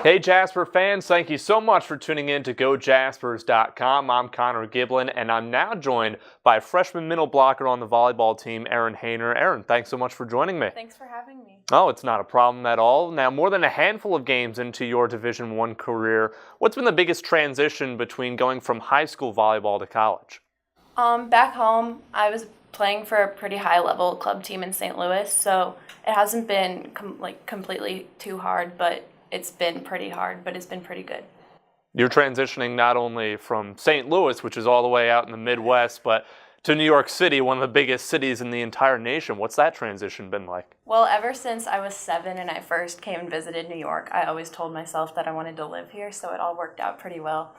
Hey Jasper fans, thank you so much for tuning in to GoJaspers.com. I'm Connor Giblin, and I'm now joined by freshman middle blocker on the volleyball team, Erin Hayner. Erin, thanks so much for joining me. Thanks for having me. Oh, it's not a problem at all. Now, more than a handful of games into your Division I career, what's been the biggest transition between going from high school volleyball to college? Back home, I was playing for a pretty high-level club team in St. Louis, so it hasn't been completely too hard, but it's been pretty hard, but it's been pretty good. You're transitioning not only from St. Louis, which is all the way out in the Midwest, but to New York City, one of the biggest cities in the entire nation. What's that transition been like? Well, ever since I was 7 and I first came and visited New York, I always told myself that I wanted to live here, so it all worked out pretty well.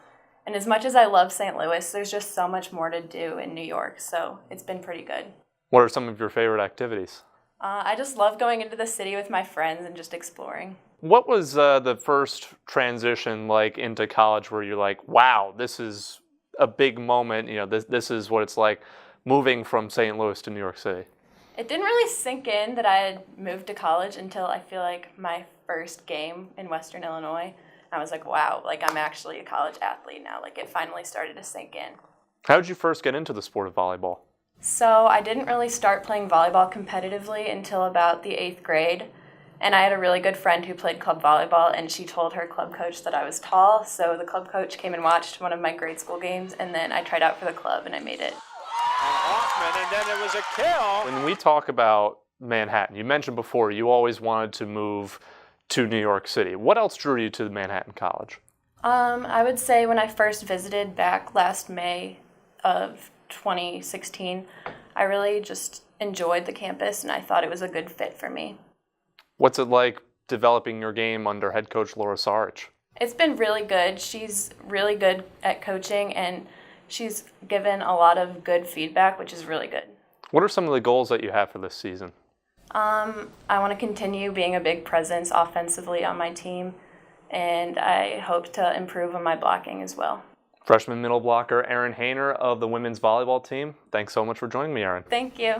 And as much as I love St. Louis, there's just so much more to do in New York, so it's been pretty good. What are some of your favorite activities? I just love going into the city with my friends and just exploring. What was the first transition like into college where you're like, wow, this is a big moment, this is what it's like moving from St. Louis to New York City? It didn't really sink in that I had moved to college until I feel like my first game in Western Illinois. I was like, wow, like I'm actually a college athlete now. Like it finally started to sink in. How did you first get into the sport of volleyball? So I didn't really start playing volleyball competitively until about the 8th grade. And I had a really good friend who played club volleyball, and she told her club coach that I was tall. So the club coach came and watched one of my grade school games, and then I tried out for the club and I made it. And then it was a kill. When we talk about Manhattan, you mentioned before you always wanted to move to New York City. What else drew you to Manhattan College? I would say when I first visited back last May of 2016, I really just enjoyed the campus and I thought it was a good fit for me. What's it like developing your game under head coach Laura Sarich? It's been really good. She's really good at coaching and she's given a lot of good feedback, which is really good. What are some of the goals that you have for this season? I want to continue being a big presence offensively on my team, and I hope to improve on my blocking as well. Freshman middle blocker Erin Hayner of the women's volleyball team. Thanks so much for joining me, Erin. Thank you.